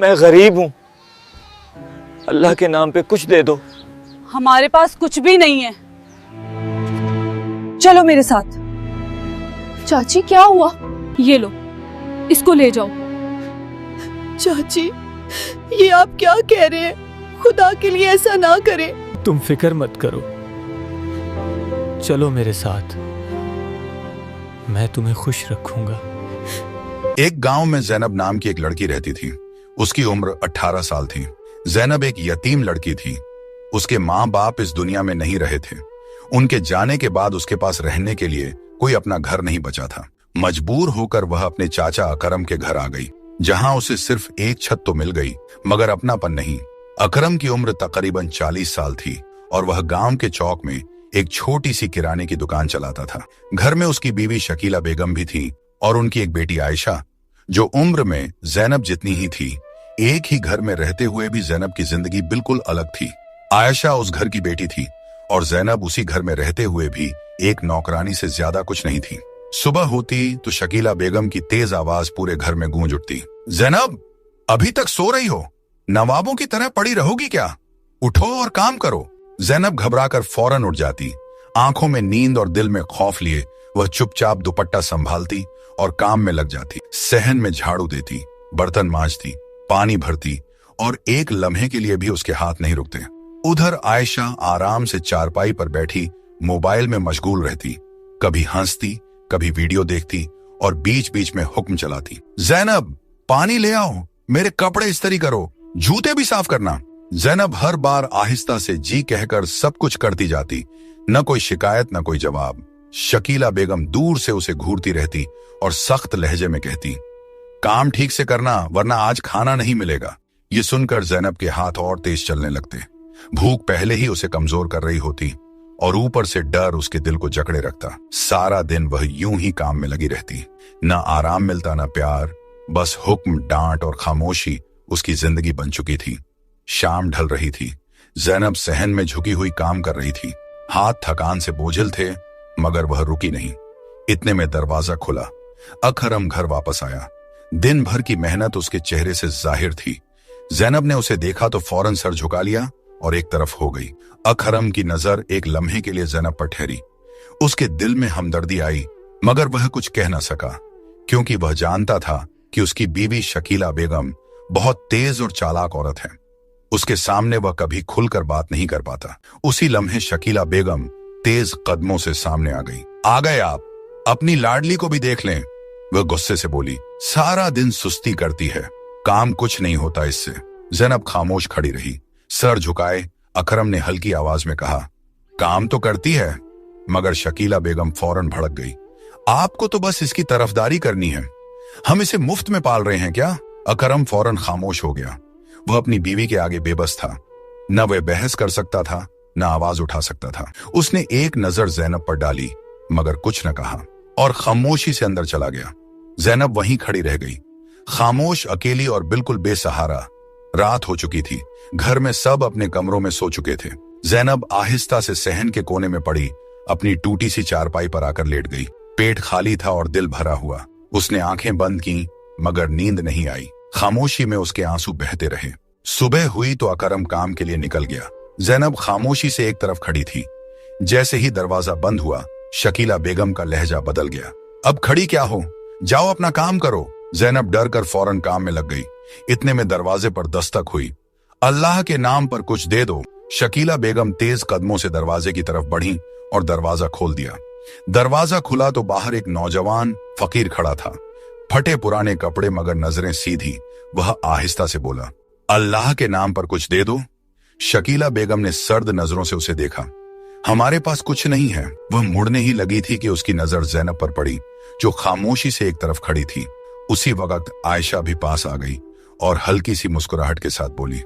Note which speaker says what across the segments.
Speaker 1: मैं गरीब हूँ, अल्लाह के नाम पे कुछ दे दो।
Speaker 2: हमारे पास कुछ भी नहीं है, चलो मेरे साथ।
Speaker 3: चाची क्या हुआ?
Speaker 2: ये लो, इसको ले जाओ।
Speaker 3: चाची ये आप क्या कह रहे हैं? खुदा के लिए ऐसा ना करें।
Speaker 1: तुम फिक्र मत करो, चलो मेरे साथ, मैं तुम्हें खुश रखूंगा।
Speaker 4: एक गांव में जैनब नाम की एक लड़की रहती थी। उसकी उम्र 18 साल थी। जैनब एक यतीम लड़की थी। उसके माँ बाप इस दुनिया में नहीं रहे थे। उनके जाने के बाद उसके पास रहने के लिए कोई अपना घर नहीं बचा था। मजबूर होकर वह अपने चाचा अकरम के घर आ गई, जहां उसे सिर्फ एक छत तो मिल गई मगर अपनापन नहीं। अकरम की उम्र तकरीबन 40 साल थी और वह गांव के चौक में एक छोटी सी किराने की दुकान चलाता था। घर में उसकी बीवी शकीला बेगम भी थी और उनकी एक बेटी आयशा, जो उम्र में जैनब जितनी ही थी। एक ही घर में रहते हुए भी जैनब की जिंदगी बिल्कुल अलग थी। आयशा उस घर की बेटी थी और जैनब उसी घर में रहते हुए भी एक नौकरानी से ज्यादा कुछ नहीं थी। सुबह होती तो शकीला बेगम की तेज आवाज पूरे घर में गूंज उठती। जैनब, अभी तक सो रही हो? नवाबों की तरह पड़ी रहोगी क्या? उठो और काम करो। जैनब घबराकर फौरन उठ जाती। आंखों में नींद और दिल में खौफ लिए वह चुपचाप दुपट्टा संभालती और काम में लग जाती। सहन में झाड़ू देती, बर्तन मांजती, पानी भरती और एक लम्हे के लिए भी उसके हाथ नहीं रुकते। उधर आयशा आराम से चारपाई पर बैठी मोबाइल में मशगूल रहती, कभी हंसती, कभी वीडियो देखती और बीच बीच में हुक्म चलाती। जैनब, पानी ले आओ, मेरे कपड़े इस्त्री करो, जूते भी साफ करना। जैनब हर बार आहिस्ता से जी कहकर सब कुछ करती जाती। न कोई शिकायत, न कोई जवाब। शकीला बेगम दूर से उसे घूरती रहती और सख्त लहजे में कहती, काम ठीक से करना वरना आज खाना नहीं मिलेगा। ये सुनकर जैनब के हाथ और तेज चलने लगते। भूख पहले ही उसे कमजोर कर रही होती और ऊपर से डर उसके दिल को जकड़े रखता। सारा दिन वह यूं ही काम में लगी रहती। न आराम मिलता, न प्यार, बस हुक्म, डांट और खामोशी उसकी जिंदगी बन चुकी थी। शाम ढल रही थी। जैनब सहन में झुकी हुई काम कर रही थी। हाथ थकान से बोझिल थे मगर वह रुकी नहीं। इतने में दरवाजा खुला। अकरम घर वापस आया। दिन भर की मेहनत उसके चेहरे से जाहिर थी। जैनब ने उसे देखा तो फौरन सर झुका लिया और एक तरफ हो गई। अकरम की नजर एक लम्हे के लिए जैनब पर ठहरी। उसके दिल में हमदर्दी आई मगर वह कुछ कह न सका, क्योंकि वह जानता था कि उसकी बीवी शकीला बेगम बहुत तेज और चालाक औरत है। उसके सामने वह कभी खुलकर बात नहीं कर पाता। उसी लम्हे शकीला बेगम तेज कदमों से सामने आ गई। आ गए आप, अपनी लाडली को भी देख लें, वह गुस्से से बोली। सारा दिन सुस्ती करती है, काम कुछ नहीं होता इससे। जैनब खामोश खड़ी रही, सर झुकाए। अकरम ने हल्की आवाज में कहा, काम तो करती है। मगर शकीला बेगम फौरन भड़क गई। आपको तो बस इसकी तरफदारी करनी है, हम इसे मुफ्त में पाल रहे हैं क्या? अकरम फौरन खामोश हो गया। वह अपनी बीवी के आगे बेबस था। न वह बहस कर सकता था, न आवाज उठा सकता था। उसने एक नजर जैनब पर डाली मगर कुछ न कहा और खामोशी से अंदर चला गया। जैनब वहीं खड़ी रह गई, खामोश, अकेली और बिल्कुल बेसहारा। रात हो चुकी थी। घर में सब अपने कमरों में सो चुके थे। जैनब आहिस्ता से सहन के कोने में पड़ी अपनी टूटी सी चारपाई पर आकर लेट गई। पेट खाली था और दिल भरा हुआ। उसने आंखें बंद की मगर नींद नहीं आई। खामोशी में उसके आंसू बहते रहे। सुबह हुई तो अकरम काम के लिए निकल गया। जैनब खामोशी से एक तरफ खड़ी थी। जैसे ही दरवाजा बंद हुआ, शकीला बेगम का लहजा बदल गया। अब खड़ी क्या हो, जाओ अपना काम करो। जैनब डर कर फौरन काम में लग गई। इतने में दरवाजे पर दस्तक हुई। अल्लाह के नाम पर कुछ दे दो। शकीला बेगम तेज कदमों से दरवाजे की तरफ बढ़ी और दरवाजा खोल दिया। दरवाजा खुला तो बाहर एक नौजवान फकीर खड़ा था, फटे पुराने कपड़े मगर नजरें सीधी। वह आहिस्ता से बोला, अल्लाह के नाम पर कुछ दे दो। शकीला बेगम ने सर्द नजरों से उसे देखा। हमारे पास कुछ नहीं है। वह मुड़ने ही लगी थी कि उसकी नजर जैनब पर पड़ी, जो खामोशी से एक तरफ खड़ी थी। उसी वक्त आयशा भी पास आ गई और हल्की सी मुस्कुराहट के साथ बोली,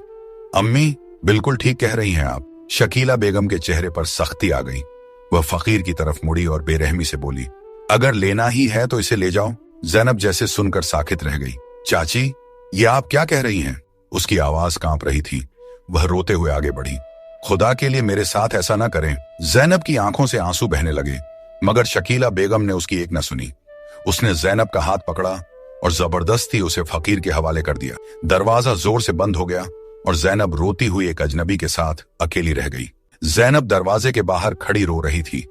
Speaker 4: अम्मी बिल्कुल ठीक कह रही हैं आप। शकीला बेगम के चेहरे पर सख्ती आ गई। वह फकीर की तरफ मुड़ी और बेरहमी से बोली, अगर लेना ही है तो इसे ले जाओ। जैनब जैसे सुनकर साकित रह गई। चाची, ये आप क्या कह रही हैं? उसकी आवाज कांप रही थी। वह रोते हुए आगे बढ़ी, खुदा के लिए मेरे साथ ऐसा ना करें। जैनब की आंखों से आंसू बहने लगे मगर शकीला बेगम ने उसकी एक न सुनी। उसने जैनब का हाथ पकड़ा और जबरदस्ती उसे फकीर के हवाले कर दिया। दरवाजा जोर से बंद हो गया और जैनब रोती हुई एक अजनबी के साथ अकेली रह गई। जैनब दरवाजे के बाहर खड़ी रो रही थी,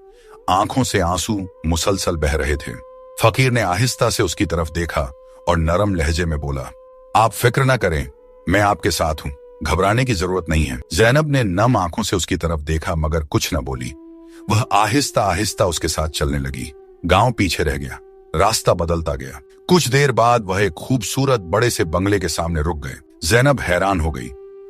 Speaker 4: आंखों से आंसू मुसलसल बह रहे थे। फकीर ने आहिस्ता से उसकी तरफ देखा और नरम लहजे में बोला, आप फिक्र ना करें, मैं आपके साथ हूं, घबराने की जरूरत नहीं है। जैनब ने नम आंखों से उसकी तरफ देखा मगर कुछ न बोली। वह आहिस्ता आहिस्ता उसके साथ चलने लगी। गांव पीछे रह गया, रास्ता बदलता गया। कुछ देर बाद वह एक खूबसूरत बड़े से बंगले के सामने रुक गए। जैनब हैरान हो गई।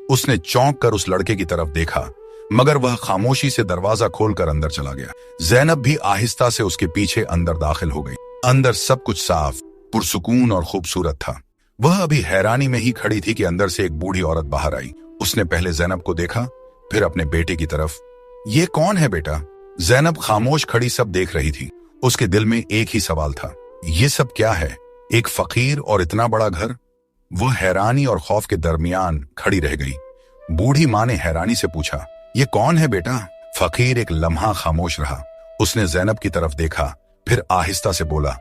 Speaker 4: उसने चौंक कर उस लड़के की तरफ देखा मगर वह खामोशी से दरवाजा खोलकर अंदर चला गया। जैनब भी आहिस्ता से उसके पीछे अंदर दाखिल हो गई। अंदर सब कुछ साफ, पुरसुकून और खूबसूरत था। वह अभी हैरानी में ही खड़ी थी कि अंदर से एक बूढ़ी औरत बाहर आई। उसने पहले जैनब को देखा, फिर अपने बेटे की तरफ। ये कौन है बेटा? जैनब खामोश खड़ी सब देख रही थी। उसके दिल में एक ही सवाल था, ये सब क्या है? एक फकीर और इतना बड़ा घर? वह हैरानी और खौफ के दरमियान खड़ी रह गई। बूढ़ी माँ ने हैरानी से पूछा, ये कौन है बेटा? फकीर एक लम्हा खामोश रहा। उसने जैनब की तरफ देखा, फिर आहिस्ता से बोला,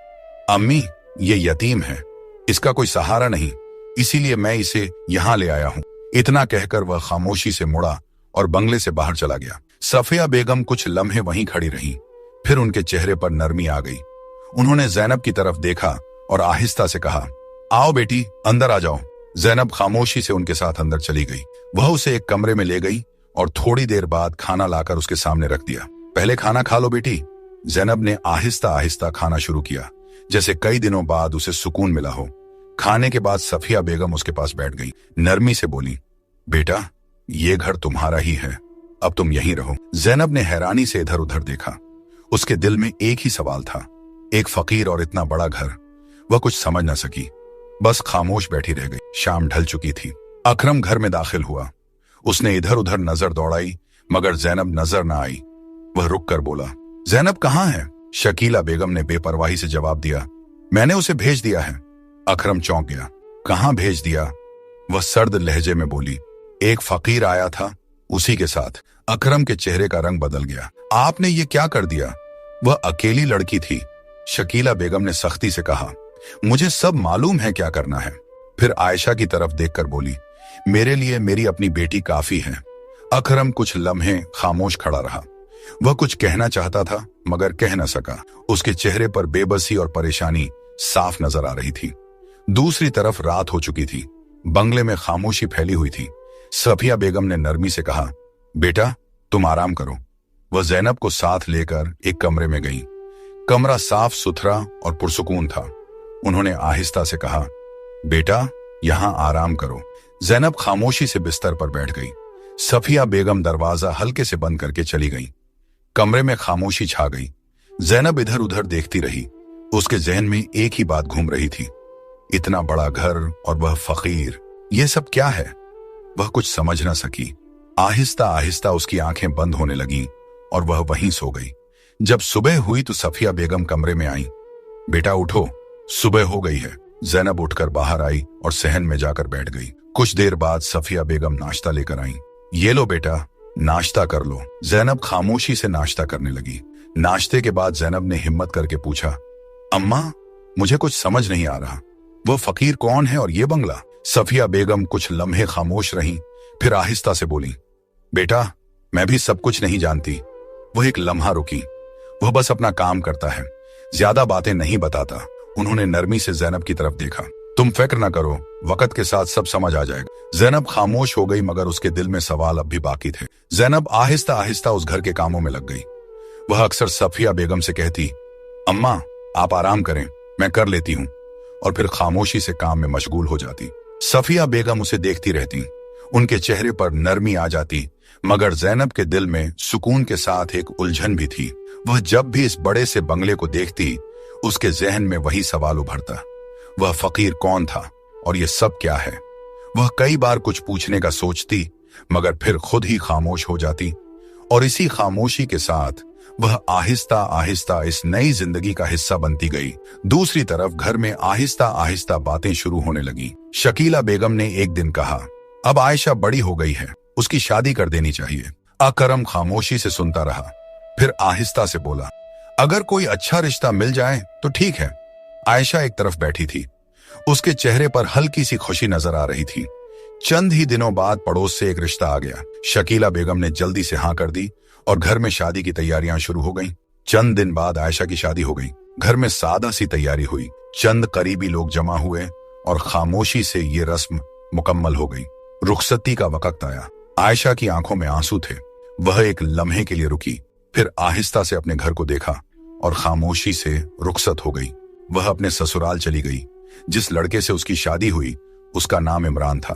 Speaker 4: अम्मी, ये यतीम है, इसका कोई सहारा नहीं, इसीलिए मैं इसे यहाँ ले आया हूँ। इतना कहकर वह खामोशी से मुड़ा और बंगले से बाहर चला गया। सफिया बेगम कुछ लम्हे वहीं खड़ी रहीं, फिर उनके चेहरे पर नरमी आ गई। उन्होंने जैनब की तरफ देखा और आहिस्ता से कहा, आओ बेटी, अंदर आ जाओ। जैनब खामोशी से उनके साथ अंदर चली गई। वह उसे एक कमरे में ले गई और थोड़ी देर बाद खाना लाकर उसके सामने रख दिया। पहले खाना खा लो बेटी। जैनब ने आहिस्ता आहिस्ता खाना शुरू किया, जैसे कई दिनों बाद उसे सुकून मिला हो। खाने के बाद सफिया बेगम उसके पास बैठ गई। नरमी से बोली, बेटा, ये घर तुम्हारा ही है, अब तुम यहीं रहो। जैनब ने हैरानी से इधर उधर देखा। उसके दिल में एक ही सवाल था, एक फकीर और इतना बड़ा घर। वह कुछ समझ न सकी, बस खामोश बैठी रह गई। शाम ढल चुकी थी। अकरम घर में दाखिल हुआ। उसने इधर उधर नजर दौड़ाई मगर जैनब नजर न आई। वह रुक कर बोला, जैनब कहाँ है? शकीला बेगम ने बेपरवाही से जवाब दिया, मैंने उसे भेज दिया है। अकरम चौंक गया। कहाँ भेज दिया? वह सर्द लहजे में बोली, एक फकीर आया था, उसी के साथ। अकरम के चेहरे का रंग बदल गया। आपने ये क्या कर दिया? वह अकेली लड़की थी। शकीला बेगम ने सख्ती से कहा, मुझे सब मालूम है क्या करना है। फिर आयशा की तरफ देखकर बोली, मेरे लिए मेरी अपनी बेटी काफी है। अकरम कुछ लम्हे खामोश खड़ा रहा। वह कुछ कहना चाहता था मगर कह न सका। उसके चेहरे पर बेबसी और परेशानी साफ नजर आ रही थी। दूसरी तरफ रात हो चुकी थी। बंगले में खामोशी फैली हुई थी। सफिया बेगम ने नरमी से कहा, बेटा, तुम आराम करो। वह जैनब को साथ लेकर एक कमरे में गई। कमरा साफ सुथरा और पुरसुकून था। उन्होंने आहिस्ता से कहा, बेटा, यहां आराम करो। जैनब खामोशी से बिस्तर पर बैठ गई। सफिया बेगम दरवाजा हल्के से बंद करके चली गई। कमरे में खामोशी छा गई। जैनब इधर उधर देखती रही। उसके जहन में एक ही बात घूम रही थी, इतना बड़ा घर और वह फकीर, यह सब क्या है? वह कुछ समझ न सकी। आहिस्ता आहिस्ता उसकी आंखें बंद होने लगीं और वह वहीं सो गई। जब सुबह हुई तो सफिया बेगम कमरे में आई। बेटा उठो, सुबह हो गई है। जैनब उठकर बाहर आई और सहन में जाकर बैठ गई। कुछ देर बाद सफिया बेगम नाश्ता लेकर आई। ये लो बेटा, नाश्ता कर लो। जैनब खामोशी से नाश्ता करने लगी। नाश्ते के बाद जैनब ने हिम्मत करके पूछा, अम्मा, मुझे कुछ समझ नहीं आ रहा, वो फकीर कौन है और ये बंगला? सफिया बेगम कुछ लम्हे खामोश रहीं, फिर आहिस्ता से बोली, बेटा, मैं भी सब कुछ नहीं जानती। वह एक लम्हा रुकी। वह बस अपना काम करता है, ज्यादा बातें नहीं बताता। उन्होंने नरमी से जैनब की तरफ देखा। तुम फिक्र न करो, वक्त के साथ सब समझ आ जाएगा। जैनब खामोश हो गई मगर उसके दिल में सवाल अब भी बाकी थे। जैनब आहिस्ता आहिस्ता उस घर के कामों में लग गई। वह अक्सर सफिया बेगम से कहती, अम्मा, आप आराम करें, मैं कर लेती हूँ, और फिर खामोशी से काम में मशगूल हो जाती। सफिया बेगम उसे देखती रहती। उनके चेहरे पर नरमी आ जाती मगर जैनब के दिल में सुकून के साथ एक उलझन भी थी। वह जब भी इस बड़े से बंगले को देखती, उसके जहन में वही सवाल उभरता, वह फकीर कौन था और ये सब क्या है? वह कई बार कुछ पूछने का सोचती मगर फिर खुद ही खामोश हो जाती, और इसी खामोशी के साथ वह आहिस्ता आहिस्ता इस नई जिंदगी का हिस्सा बनती गई। दूसरी तरफ घर में आहिस्ता आहिस्ता बातें शुरू होने लगी। शकीला बेगम ने एक दिन कहा, अब आयशा बड़ी हो गई है, उसकी शादी कर देनी चाहिए। अकरम खामोशी से सुनता रहा, फिर आहिस्ता से बोला, अगर कोई अच्छा रिश्ता मिल जाए तो ठीक है। आयशा एक तरफ बैठी थी। उसके चेहरे पर हल्की सी खुशी नजर आ रही थी। चंद ही दिनों बाद पड़ोस से एक रिश्ता आ गया। शकीला बेगम ने जल्दी से हाँ कर दी और घर में शादी की तैयारियां शुरू हो गईं। चंद दिन बाद आयशा की शादी हो गई। घर में सादा सी तैयारी हुई। चंद करीबी लोग जमा हुए और खामोशी से ये रस्म मुकम्मल हो गई। रुखसती का वक्त आया। आयशा की आंखों में आंसू थे। वह एक लम्हे के लिए रुकी, फिर आहिस्ता से अपने घर को देखा और खामोशी से रुखसत हो गई। वह अपने ससुराल चली गई। जिस लड़के से उसकी शादी हुई उसका नाम इमरान था।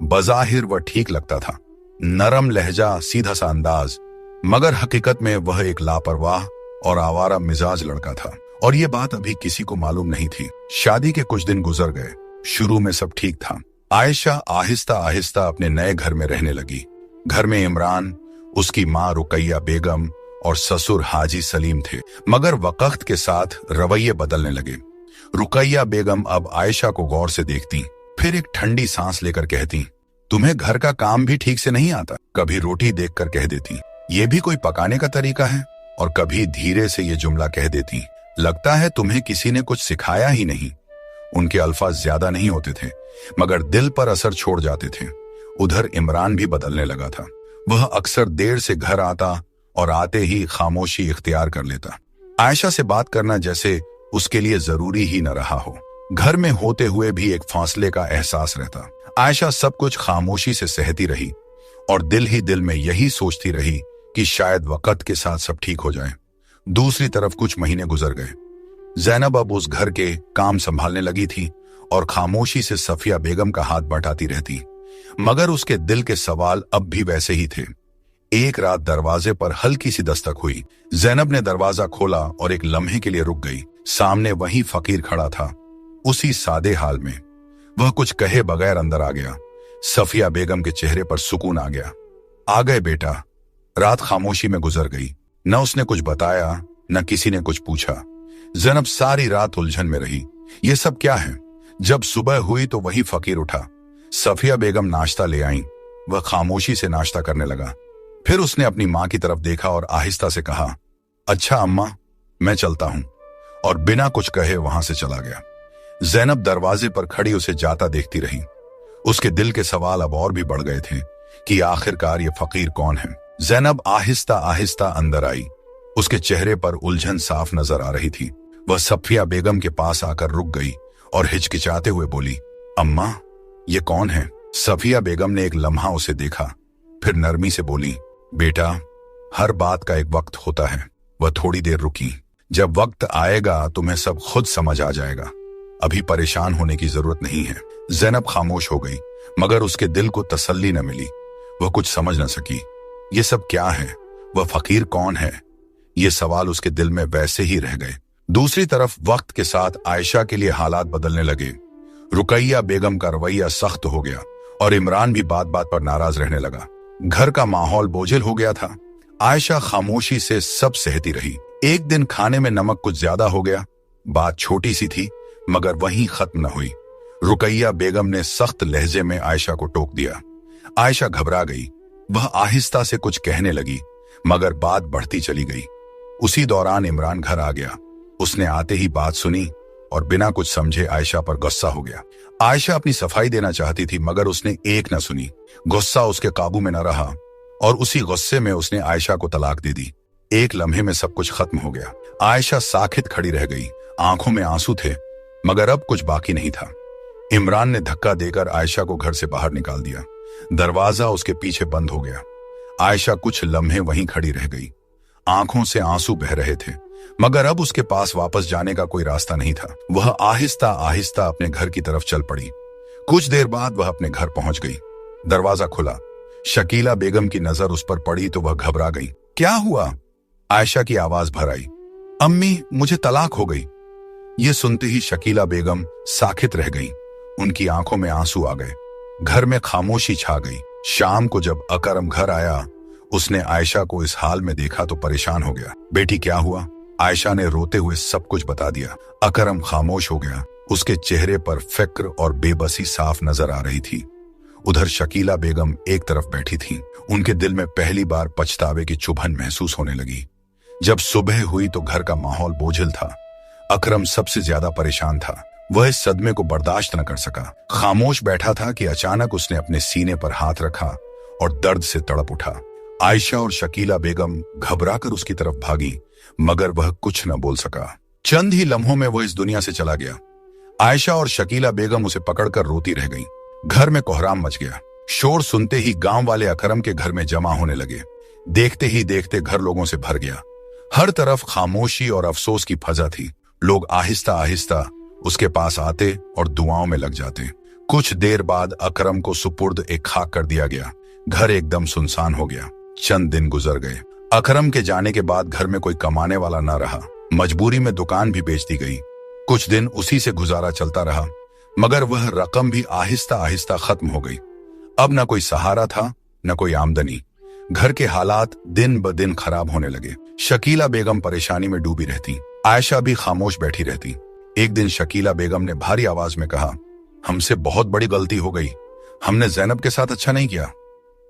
Speaker 4: बज़ाहिर वह ठीक लगता था, नरम लहजा, सीधा सा अंदाज, मगर हकीकत में वह एक लापरवाह और आवारा मिजाज लड़का था और ये बात अभी किसी को मालूम नहीं थी। शादी के कुछ दिन गुजर गए। शुरू में सब ठीक था। आयशा आहिस्ता आहिस्ता अपने नए घर में रहने लगी। घर में इमरान, उसकी माँ रुकैया बेगम और ससुर हाजी सलीम थे, मगर वक्त के साथ रवैये बदलने लगे। रुकैया बेगम अब आयशा को गौर से देखती, फिर एक ठंडी सांस लेकर कहती, तुम्हें घर का काम भी ठीक से नहीं आता। कभी रोटी देखकर कह देती, ये भी कोई पकाने का तरीका है, और कभी धीरे से ये जुमला कह देती, लगता है तुम्हें किसी ने कुछ सिखाया ही नहीं। उनके अल्फाज ज्यादा नहीं होते थे, मगर दिल पर असर छोड़ जाते थे। उधर इमरान भी बदलने लगा था। वह अक्सर देर से घर आता और आते ही खामोशी इख्तियार कर लेता। आयशा से बात करना जैसे उसके लिए जरूरी ही न रहा हो। घर में होते हुए भी एक फासले का एहसास रहता। आयशा सब कुछ खामोशी से सहती रही और दिल ही दिल में यही सोचती रही कि शायद वक्त के साथ सब ठीक हो जाए। दूसरी तरफ कुछ महीने गुजर गए। जैनब अब उस घर के काम संभालने लगी थी और खामोशी से सफिया बेगम का हाथ बटाती रहती, मगर उसके दिल के सवाल अब भी वैसे ही थे। एक रात दरवाजे पर हल्की सी दस्तक हुई। जैनब ने दरवाजा खोला और एक लम्हे के लिए रुक गई। सामने वही फकीर खड़ा था, उसी सादे हाल में। वह कुछ कहे बगैर अंदर आ गया। सफिया बेगम के चेहरे पर सुकून आ गया। आ गए बेटा। रात खामोशी में गुजर गई। न उसने कुछ बताया, न किसी ने कुछ पूछा। जैनब सारी रात उलझन में रही। ये सब क्या है? जब सुबह हुई तो वही फकीर उठा। सफिया बेगम नाश्ता ले आईं। वह खामोशी से नाश्ता करने लगा। फिर उसने अपनी मां की तरफ देखा और आहिस्ता से कहा, अच्छा अम्मा, मैं चलता हूं, और बिना कुछ कहे वहां से चला गया। जैनब दरवाजे पर खड़ी उसे जाता देखती रही। उसके दिल के सवाल अब और भी बढ़ गए थे कि आखिरकार ये फकीर कौन है। जैनब आहिस्ता आहिस्ता अंदर आई। उसके चेहरे पर उलझन साफ नजर आ रही थी। वह सफिया बेगम के पास आकर रुक गई और हिचकिचाते हुए बोली, अम्मा, ये कौन है? सफिया बेगम ने एक लम्हा उसे देखा, फिर नरमी से बोली, बेटा, हर बात का एक वक्त होता है। वह थोड़ी देर रुकी। जब वक्त आएगा तुम्हें सब खुद समझ आ जाएगा। अभी परेशान होने की जरूरत नहीं है। जैनब खामोश हो गई, मगर उसके दिल को तसल्ली न मिली। वह कुछ समझ न सकी। ये सब क्या है? वह फकीर कौन है? ये सवाल उसके दिल में वैसे ही रह गए। दूसरी तरफ वक्त के साथ आयशा के लिए हालात बदलने लगे। रुकैया बेगम का रवैया सख्त हो गया और इमरान भी बात बात पर नाराज रहने लगा। घर का माहौल बोझिल हो गया था। आयशा खामोशी से सब सहती रही। एक दिन खाने में नमक कुछ ज्यादा हो गया। बात छोटी सी थी, मगर वहीं खत्म न हुई। रुकैया बेगम ने सख्त लहजे में आयशा को टोक दिया। आयशा घबरा गई। वह आहिस्ता से कुछ कहने लगी, मगर बात बढ़ती चली गई। उसी दौरान इमरान घर आ गया। उसने आते ही बात सुनी और बिना कुछ समझे आयशा पर गुस्सा हो गया। आयशा अपनी सफाई देना चाहती थी, मगर उसने एक न सुनी। गुस्सा उसके काबू में न रहा और उसी गुस्से में उसने आयशा को तलाक दे दी। एक लम्हे में सब कुछ खत्म हो गया। आयशा साखित खड़ी रह गई। आंखों में आंसू थे, मगर अब कुछ बाकी नहीं था। इमरान ने धक्का देकर आयशा को घर से बाहर निकाल दिया। दरवाजा उसके पीछे बंद हो गया। आयशा कुछ लम्हे वहीं खड़ी रह गई। आंखों से आंसू बह रहे थे, मगर अब उसके पास वापस जाने का कोई रास्ता नहीं था। वह आहिस्ता आहिस्ता अपने घर की तरफ चल पड़ी। कुछ देर बाद वह अपने घर पहुंच गई। दरवाजा खुला। शकीला बेगम की नजर उस पर पड़ी तो वह घबरा गई। क्या हुआ? आयशा की आवाज भर आई, अम्मी, मुझे तलाक हो गई। ये सुनते ही शकीला बेगम साखित रह गई। उनकी आंखों में आंसू आ गए। घर में खामोशी छा गई। शाम को जब अकरम घर आया, उसने आयशा को इस हाल में देखा तो परेशान हो गया। बेटी, क्या हुआ? आयशा ने रोते हुए सब कुछ बता दिया। अकरम खामोश हो गया। उसके चेहरे पर फिक्र और बेबसी साफ नजर आ रही थी। उधर शकीला बेगम एक तरफ बैठी थी। उनके दिल में पहली बार पछतावे की चुभन महसूस होने लगी। जब सुबह हुई तो घर का माहौल बोझिल था। अकरम सबसे ज्यादा परेशान था। वह इस सदमे को बर्दाश्त न कर सका। खामोश बैठा था कि अचानक उसने अपने सीने पर हाथ रखा और दर्द से तड़प उठा। आयशा और शकीला बेगम घबराकर उसकी तरफ भागी, मगर वह कुछ न बोल सका। चंद ही लम्हों में वह इस दुनिया से चला गया। आयशा और शकीला बेगम उसे पकड़कर रोती रह गईं। घर में कोहराम मच गया। शोर सुनते ही गांव वाले अकरम के घर में जमा होने लगे। देखते ही देखते घर लोगों से भर गया। हर तरफ खामोशी और अफसोस की फजा थी। लोग आहिस्ता आहिस्ता उसके पास आते और दुआओं में लग जाते। कुछ देर बाद अकरम को सुपुर्द एक खाक कर दिया गया। घर एकदम सुनसान हो गया। चंद दिन गुजर गए। अकरम के जाने के बाद घर में कोई कमाने वाला न रहा। मजबूरी में दुकान भी बेच दी गई। कुछ दिन उसी से गुजारा चलता रहा, मगर वह रकम भी आहिस्ता आहिस्ता खत्म हो गई। अब न कोई सहारा था, न कोई आमदनी। घर के हालात दिन ब दिन खराब होने लगे। शकीला बेगम परेशानी में डूबी रहती। आयशा भी खामोश बैठी रहती। एक दिन शकीला बेगम ने भारी आवाज में कहा, हमसे बहुत बड़ी गलती हो गई। हमने जैनब के साथ अच्छा नहीं किया।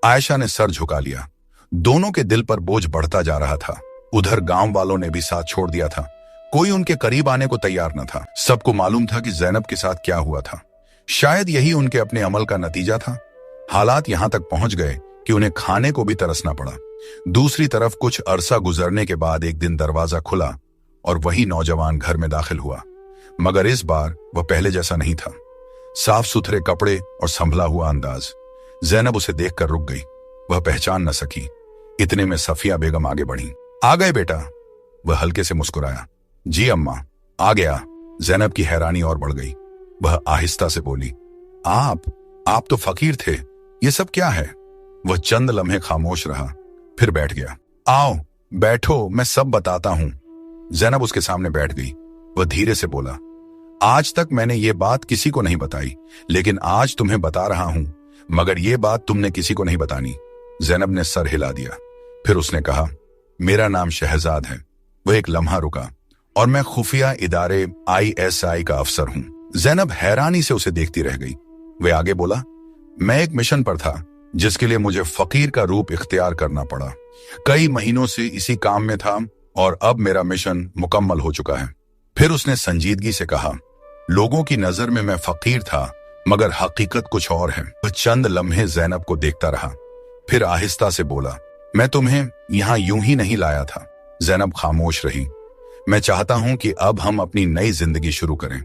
Speaker 4: आयशा ने सर झुका लिया। दोनों के दिल पर बोझ बढ़ता जा रहा था। उधर गांव वालों ने भी साथ छोड़ दिया था। कोई उनके करीब आने को तैयार न था। सबको मालूम था कि जैनब के साथ क्या हुआ था। शायद यही उनके अपने अमल का नतीजा था। हालात यहां तक पहुंच गए कि उन्हें खाने को भी तरसना पड़ा। दूसरी तरफ कुछ अरसा गुजरने के बाद एक दिन दरवाजा खुला और वही नौजवान घर में दाखिल हुआ, मगर इस बार वह पहले जैसा नहीं था। साफ सुथरे कपड़े और संभला हुआ अंदाज। जैनब उसे देखकर रुक गई। वह पहचान न सकी। इतने में सफिया बेगम आगे बढ़ी। आ गए बेटा? वह हल्के से मुस्कुराया। जी अम्मा, आ गया। जैनब की हैरानी और बढ़ गई। वह आहिस्ता से बोली, आप तो फकीर थे, ये सब क्या है? वह चंद लम्हे खामोश रहा, फिर बैठ गया। आओ बैठो, मैं सब बताता हूं। जैनब उसके सामने बैठ गई। वह धीरे से बोला, आज तक मैंने ये बात किसी को नहीं बताई, लेकिन आज तुम्हें बता रहा हूं, मगर ये बात तुमने किसी को नहीं बतानी। जैनब ने सर हिला दिया। फिर उसने कहा, मेरा नाम शहजाद है। वह एक लम्हा रुका, और मैं खुफिया इदारे ISI का अफसर हूं। जैनब हैरानी से उसे देखती रह गई। वह आगे बोला, मैं एक मिशन पर था, जिसके लिए मुझे फकीर का रूप इख्तियार करना पड़ा। कई महीनों से इसी काम में था, और अब मेरा मिशन मुकम्मल हो चुका है। फिर उसने संजीदगी से कहा, लोगों की नजर में मैं फकीर था, मगर हकीकत कुछ और है। वह चंद लम्हे जैनब को देखता रहा, फिर आहिस्ता से बोला, मैं तुम्हें यहां यूं ही नहीं लाया था। जैनब खामोश रही। मैं चाहता हूं कि अब हम अपनी नई जिंदगी शुरू करें।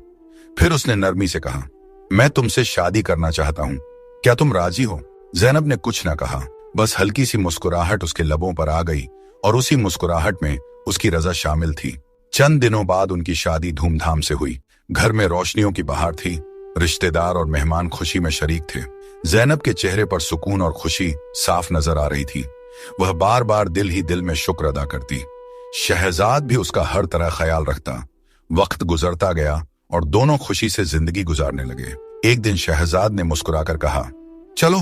Speaker 4: फिर उसने नरमी से कहा, मैं तुमसे शादी करना चाहता हूं, क्या तुम राजी हो? जैनब ने कुछ न कहा, बस हल्की सी मुस्कुराहट उसके लबों पर आ गई, और उसी मुस्कुराहट में उसकी रजा शामिल थी। चंद दिनों बाद उनकी शादी धूमधाम से हुई। घर में रोशनियों की बहार थी। रिश्तेदार और मेहमान खुशी में शरीक थे। जैनब के चेहरे पर सुकून और खुशी साफ नजर आ रही थी। वह बार बार दिल ही दिल में शुक्र अदा करती। शहजाद भी उसका हर तरह ख्याल रखता। वक्त गुजरता गया और दोनों खुशी से जिंदगी गुजारने लगे। एक दिन शहजाद ने मुस्कुराकर कहा, चलो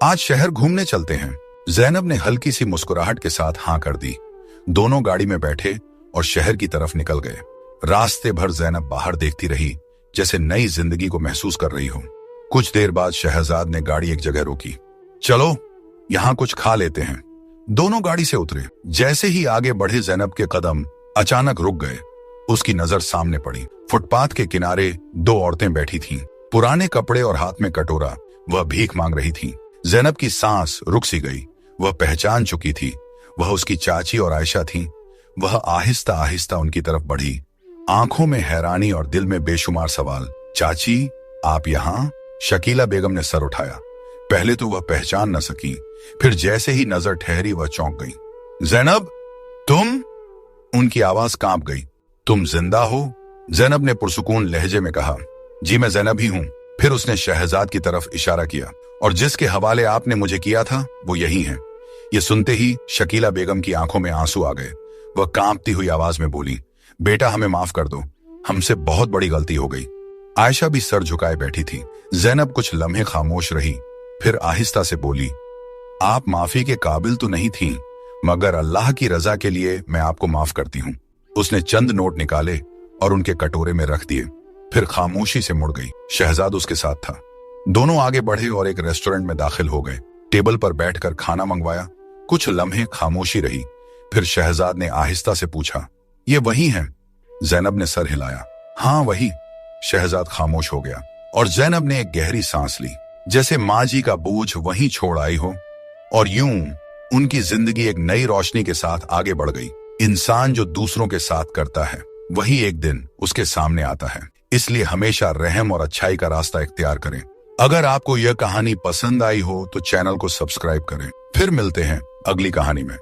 Speaker 4: आज शहर घूमने चलते हैं। जैनब ने हल्की सी मुस्कुराहट के साथ हाँ कर दी। दोनों गाड़ी में बैठे और शहर की तरफ निकल गए। रास्ते भर जैनब बाहर देखती रही, जैसे नई जिंदगी को महसूस कर रही हो। कुछ देर बाद शहजाद ने गाड़ी एक जगह रोकी। चलो यहां कुछ खा लेते हैं। दोनों गाड़ी से उतरे। जैसे ही आगे बढ़े जैनब के कदम अचानक रुक गए। उसकी नजर सामने पड़ी। फुटपाथ के किनारे दो औरतें बैठी थीं, पुराने कपड़े और हाथ में कटोरा। वह भीख मांग रही थीं। जैनब की सांस रुक सी गई। वह पहचान चुकी थी। वह उसकी चाची और आयशा थीं। वह आहिस्ता आहिस्ता उनकी तरफ बढ़ी, आंखों में हैरानी और दिल में बेशुमार सवाल। चाची, आप यहां? शकीला बेगम ने सर उठाया। पहले तो वह पहचान न सकी, फिर जैसे ही नजर ठहरी वह चौंक गई। जैनब, तुम? उनकी आवाज कांप गई। तुम जिंदा हो? जैनब ने पुरसुकून लहजे में कहा। जी मैं जैनब ही हूं। फिर उसने शहजाद की तरफ इशारा किया, और जिसके हवाले आपने मुझे किया था वो यही है। ये सुनते ही शकीला बेगम की आंखों में आंसू आ गए। वह कांपती हुई आवाज में बोली, बेटा हमें माफ कर दो, हमसे बहुत बड़ी गलती हो गई। आयशा भी सर झुकाए बैठी थी। जैनब कुछ लम्हे खामोश रही, फिर आहिस्ता से बोली, आप माफी के काबिल तो नहीं थी, मगर अल्लाह की रजा के लिए मैं आपको माफ करती हूँ। उसने चंद नोट निकाले और उनके कटोरे में रख दिए, फिर खामोशी से मुड़ गई। शहजाद उसके साथ था। दोनों आगे बढ़े और एक रेस्टोरेंट में दाखिल हो गए। टेबल पर बैठकर खाना मंगवाया। कुछ लम्हे खामोशी रही, फिर शहजाद ने आहिस्ता से पूछा, ये वही हैं? जैनब ने सर हिलाया। हाँ वही। शहजाद खामोश हो गया और जैनब ने एक गहरी सांस ली, जैसे माँ जी का बोझ वहीं छोड़ आई हो। और यूं उनकी जिंदगी एक नई रोशनी के साथ आगे बढ़ गई। इंसान जो दूसरों के साथ करता है वही एक दिन उसके सामने आता है, इसलिए हमेशा रहम और अच्छाई का रास्ता इख्तियार करें। अगर आपको यह कहानी पसंद आई हो तो चैनल को सब्सक्राइब करें। फिर मिलते हैं अगली कहानी में।